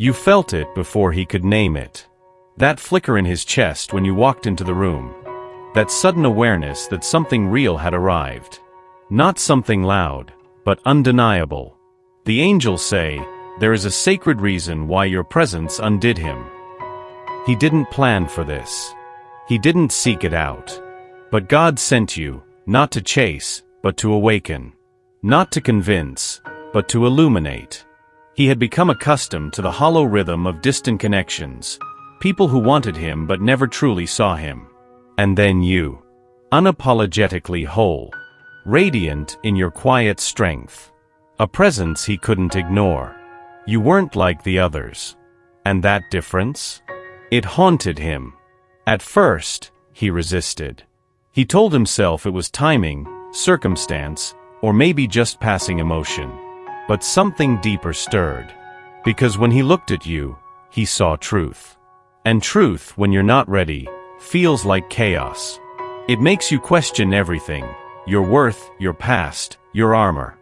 You felt it before he could name it. That flicker in his chest when you walked into the room. That sudden awareness that something real had arrived. Not something loud, but undeniable. The angels say, there is a sacred reason why your presence undid him. He didn't plan for this. He didn't seek it out. But God sent you, not to chase, but to awaken. Not to convince, but to illuminate. He had become accustomed to the hollow rhythm of distant connections, people who wanted him but never truly saw him. And then you. Unapologetically whole. Radiant in your quiet strength. A presence he couldn't ignore. You weren't like the others. And that difference? It haunted him. At first, he resisted. He told himself it was timing, circumstance, or maybe just passing emotion. But something deeper stirred. Because when he looked at you, he saw truth. And truth, when you're not ready, feels like chaos. It makes you question everything, your worth, your past, your armor.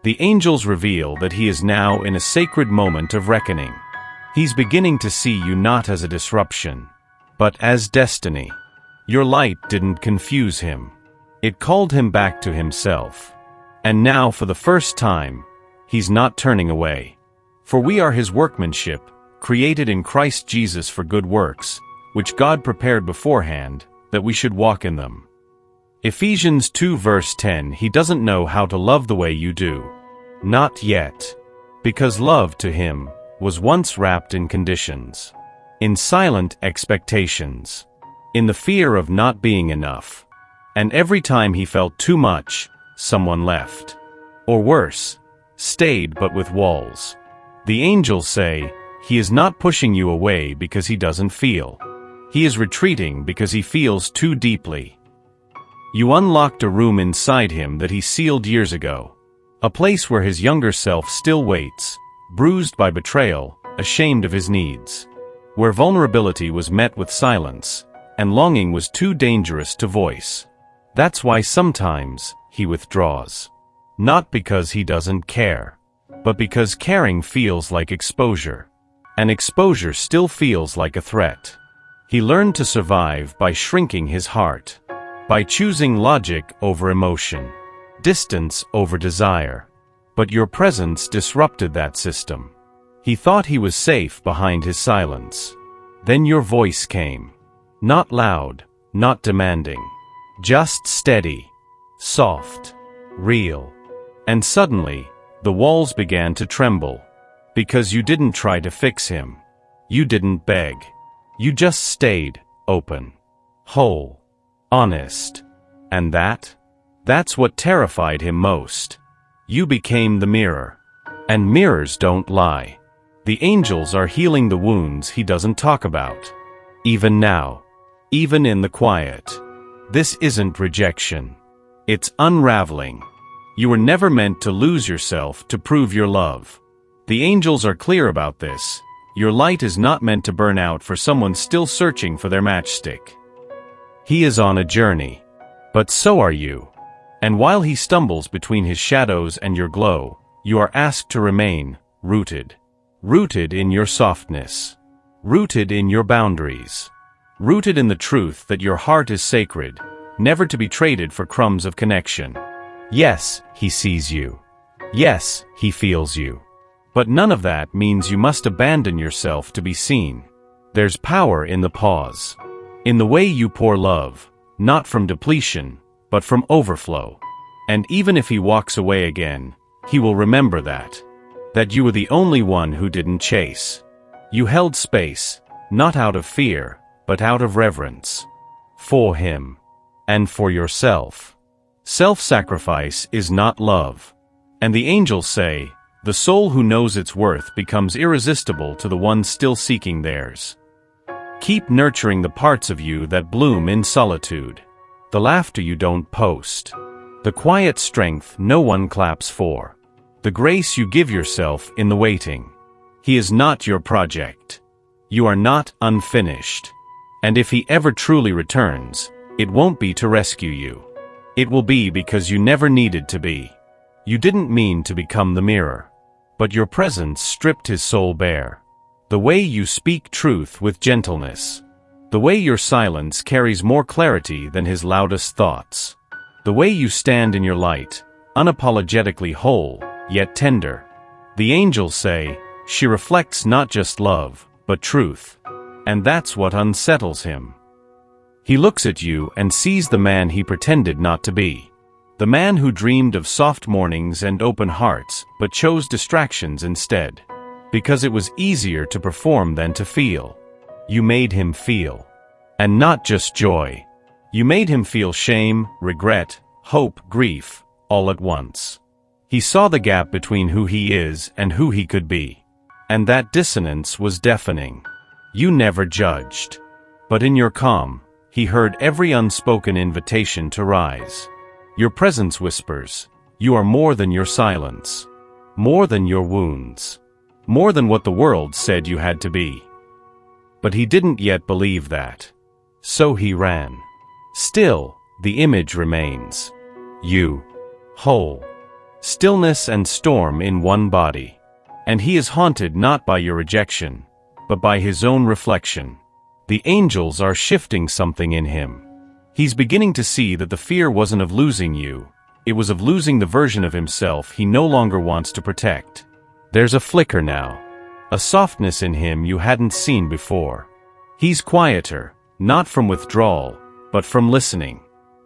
The angels reveal that he is now in a sacred moment of reckoning. He's beginning to see you not as a disruption, but as destiny. Your light didn't confuse him. It called him back to himself. And now, for the first time, he's not turning away. For we are his workmanship, created in Christ Jesus for good works, which God prepared beforehand, that we should walk in them. Ephesians 2 verse 10. He doesn't know how to love the way you do. Not yet. Because love to him was once wrapped in conditions. In silent expectations. In the fear of not being enough. And every time he felt too much, someone left. Or worse, stayed but with walls. The angels say, he is not pushing you away because he doesn't feel. He is retreating because he feels too deeply. You unlocked a room inside him that he sealed years ago. A place where his younger self still waits, bruised by betrayal, ashamed of his needs. Where vulnerability was met with silence, and longing was too dangerous to voice. That's why sometimes he withdraws. Not because he doesn't care, but because caring feels like exposure. And exposure still feels like a threat. He learned to survive by shrinking his heart, by choosing logic over emotion, distance over desire. But your presence disrupted that system. He thought he was safe behind his silence. Then your voice came. Not loud, not demanding. Just steady, soft, real. And suddenly, the walls began to tremble. Because you didn't try to fix him. You didn't beg. You just stayed, open, whole, honest. And that's what terrified him most. You became the mirror. And mirrors don't lie. The angels are healing the wounds he doesn't talk about. Even now. Even in the quiet. This isn't rejection. It's unraveling. You were never meant to lose yourself to prove your love. The angels are clear about this. Your light is not meant to burn out for someone still searching for their matchstick. He is on a journey. But so are you. And while he stumbles between his shadows and your glow, you are asked to remain rooted. Rooted in your softness. Rooted in your boundaries. Rooted in the truth that your heart is sacred, never to be traded for crumbs of connection. Yes, he sees you. Yes, he feels you. But none of that means you must abandon yourself to be seen. There's power in the pause. In the way you pour love, not from depletion, but from overflow. And even if he walks away again, he will remember that you were the only one who didn't chase. You held space, not out of fear, but out of reverence. For him. And for yourself. Self-sacrifice is not love. And the angels say, the soul who knows its worth becomes irresistible to the ones still seeking theirs. Keep nurturing the parts of you that bloom in solitude. The laughter you don't post. The quiet strength no one claps for. The grace you give yourself in the waiting. He is not your project. You are not unfinished. And if he ever truly returns, it won't be to rescue you. It will be because you never needed to be. You didn't mean to become the mirror. But your presence stripped his soul bare. The way you speak truth with gentleness. The way your silence carries more clarity than his loudest thoughts. The way you stand in your light, unapologetically whole, yet tender. The angels say, she reflects not just love, but truth. And that's what unsettles him. He looks at you and sees the man he pretended not to be. The man who dreamed of soft mornings and open hearts, but chose distractions instead. Because it was easier to perform than to feel. You made him feel. And not just joy. You made him feel shame, regret, hope, grief, all at once. He saw the gap between who he is and who he could be. And that dissonance was deafening. You never judged. But in your calm, he heard every unspoken invitation to rise. Your presence whispers, you are more than your silence. More than your wounds. More than what the world said you had to be. But he didn't yet believe that. So he ran. Still, the image remains. You. Whole. Stillness and storm in one body. And he is haunted not by your rejection, but by his own reflection. The angels are shifting something in him. He's beginning to see that the fear wasn't of losing you, it was of losing the version of himself he no longer wants to protect. There's a flicker now. A softness in him you hadn't seen before. He's quieter, not from withdrawal, but from listening.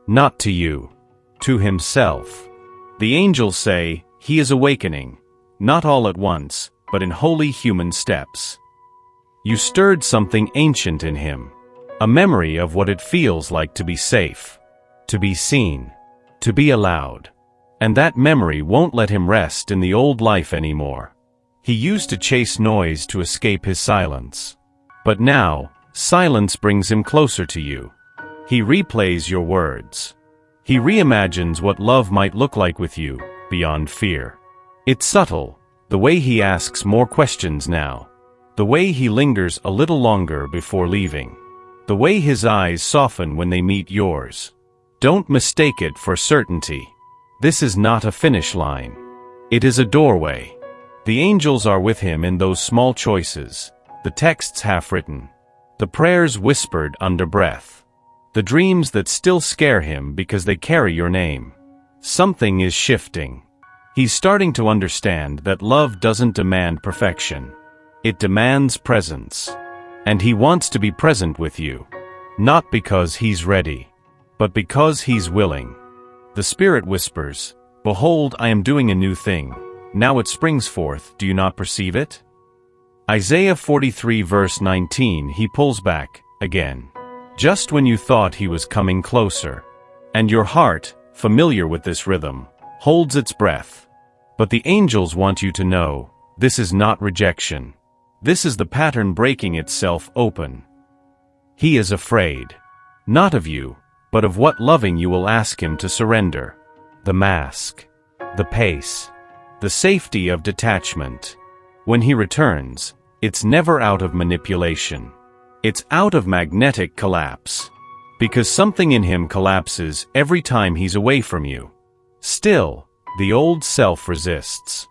Not to you. To himself. The angels say, he is awakening, not all at once, but in holy human steps. You stirred something ancient in him. A memory of what it feels like to be safe. To be seen. To be allowed. And that memory won't let him rest in the old life anymore. He used to chase noise to escape his silence. But now, silence brings him closer to you. He replays your words. He reimagines what love might look like with you, beyond fear. It's subtle, the way he asks more questions now. The way he lingers a little longer before leaving. The way his eyes soften when they meet yours. Don't mistake it for certainty. This is not a finish line. It is a doorway. The angels are with him in those small choices, the texts half-written, the prayers whispered under breath, the dreams that still scare him because they carry your name. Something is shifting. He's starting to understand that love doesn't demand perfection. It demands presence. And he wants to be present with you. Not because he's ready, but because he's willing. The Spirit whispers, behold, I am doing a new thing. Now it springs forth, do you not perceive it? Isaiah 43 verse 19, he pulls back, again. Just when you thought he was coming closer. And your heart, familiar with this rhythm, holds its breath. But the angels want you to know, this is not rejection. This is the pattern breaking itself open. He is afraid. Not of you, but of what loving you will ask him to surrender. The mask. The pace. The safety of detachment. When he returns, it's never out of manipulation. It's out of magnetic collapse. Because something in him collapses every time he's away from you. Still, the old self resists.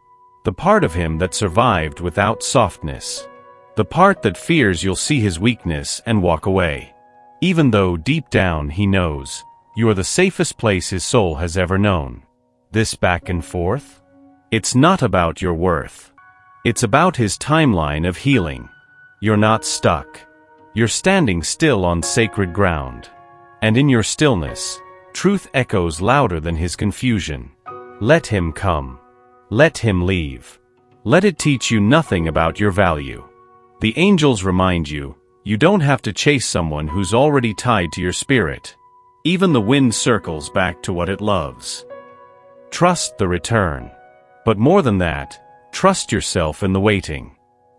The part of him that survived without softness. The part that fears you'll see his weakness and walk away. Even though deep down he knows, you are the safest place his soul has ever known. This back and forth? It's not about your worth. It's about his timeline of healing. You're not stuck. You're standing still on sacred ground. And in your stillness, truth echoes louder than his confusion. Let him come. Let him leave. Let it teach you nothing about your value. The angels remind you, you don't have to chase someone who's already tied to your spirit. Even the wind circles back to what it loves. Trust the return. But more than that, trust yourself in the waiting.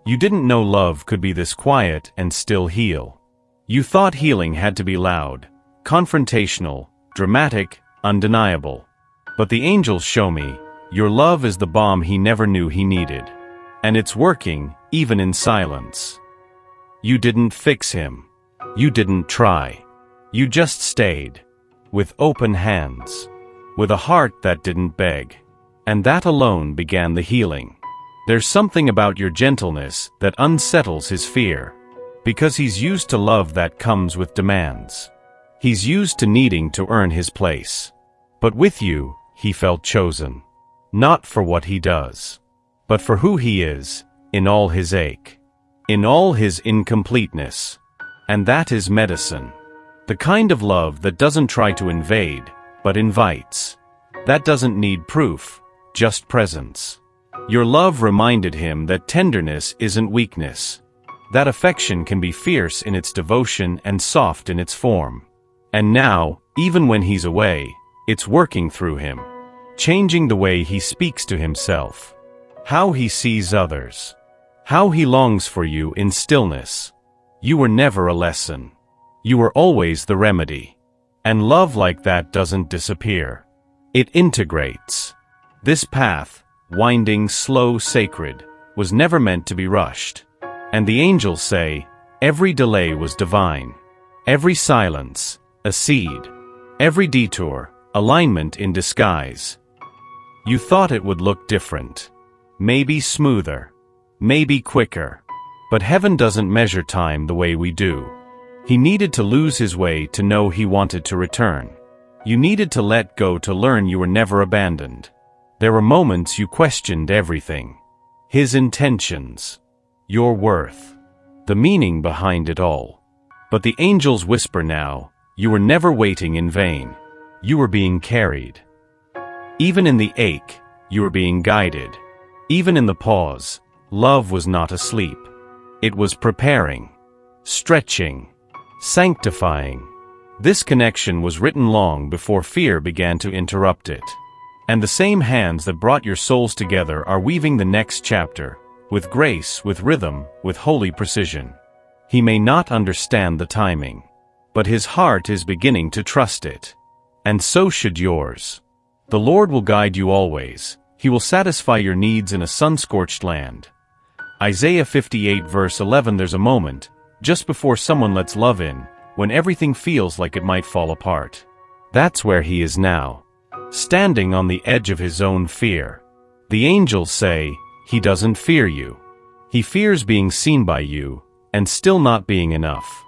You didn't know love could be this quiet and still heal. You thought healing had to be loud, confrontational, dramatic, undeniable. But the angels show me, your love is the balm he never knew he needed. And it's working, even in silence. You didn't fix him. You didn't try. You just stayed. With open hands. With a heart that didn't beg. And that alone began the healing. There's something about your gentleness that unsettles his fear. Because he's used to love that comes with demands. He's used to needing to earn his place. But with you, he felt chosen. Not for what he does, but for who he is, in all his ache. In all his incompleteness. And that is medicine. The kind of love that doesn't try to invade, but invites. That doesn't need proof, just presence. Your love reminded him that tenderness isn't weakness. That affection can be fierce in its devotion and soft in its form. And now, even when he's away, it's working through him. Changing the way he speaks to himself. How he sees others. How he longs for you in stillness. You were never a lesson. You were always the remedy. And love like that doesn't disappear. It integrates. This path, winding, slow, sacred, was never meant to be rushed. And the angels say, every delay was divine. Every silence, a seed. Every detour, alignment in disguise. You thought it would look different. Maybe smoother. Maybe quicker. But heaven doesn't measure time the way we do. He needed to lose his way to know he wanted to return. You needed to let go to learn you were never abandoned. There were moments you questioned everything. His intentions. Your worth. The meaning behind it all. But the angels whisper now, you were never waiting in vain. You were being carried. Even in the ache, you were being guided. Even in the pause, love was not asleep. It was preparing. Stretching. Sanctifying. This connection was written long before fear began to interrupt it. And the same hands that brought your souls together are weaving the next chapter. With grace, with rhythm, with holy precision. He may not understand the timing, but his heart is beginning to trust it. And so should yours. The Lord will guide you always. He will satisfy your needs in a sun-scorched land. Isaiah 58 verse 11. There's a moment, just before someone lets love in, when everything feels like it might fall apart. That's where he is now. Standing on the edge of his own fear. The angels say, he doesn't fear you. He fears being seen by you, and still not being enough.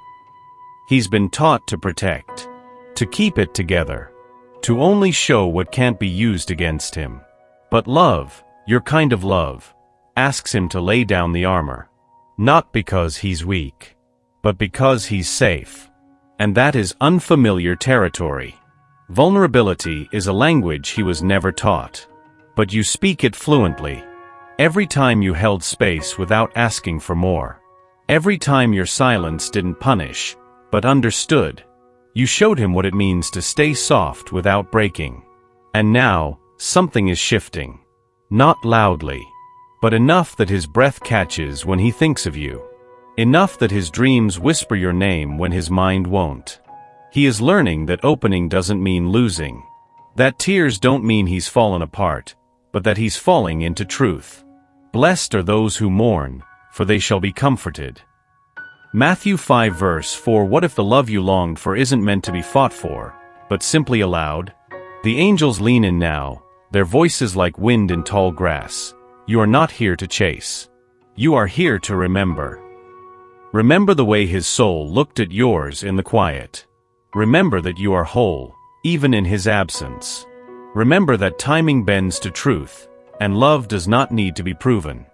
He's been taught to protect, to keep it together, to only show what can't be used against him. But love, your kind of love, asks him to lay down the armor. Not because he's weak, but because he's safe. And that is unfamiliar territory. Vulnerability is a language he was never taught. But you speak it fluently. Every time you held space without asking for more. Every time your silence didn't punish, but understood. You showed him what it means to stay soft without breaking. And now, something is shifting. Not loudly, but enough that his breath catches when he thinks of you. Enough that his dreams whisper your name when his mind won't. He is learning that opening doesn't mean losing. That tears don't mean he's fallen apart, but that he's falling into truth. Blessed are those who mourn, for they shall be comforted. Matthew 5 verse 4. What if the love you longed for isn't meant to be fought for, but simply allowed? The angels lean in now, their voices like wind in tall grass. You are not here to chase. You are here to remember. Remember the way his soul looked at yours in the quiet. Remember that you are whole, even in his absence. Remember that timing bends to truth, and love does not need to be proven.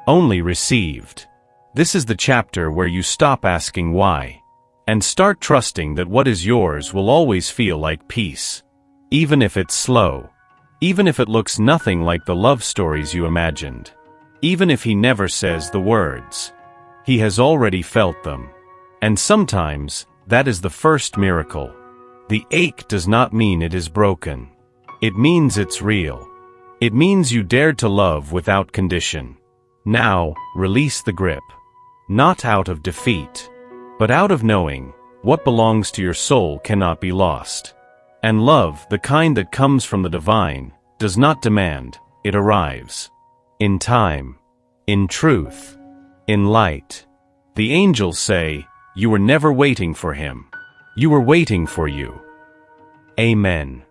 Only received. This is the chapter where you stop asking why, and start trusting that what is yours will always feel like peace. Even if it's slow. Even if it looks nothing like the love stories you imagined. Even if he never says the words. He has already felt them. And sometimes, that is the first miracle. The ache does not mean it is broken. It means it's real. It means you dared to love without condition. Now, release the grip. Not out of defeat, but out of knowing, what belongs to your soul cannot be lost. And love, the kind that comes from the divine, does not demand, it arrives. In time. In truth. In light. The angels say, you were never waiting for him. You were waiting for you. Amen.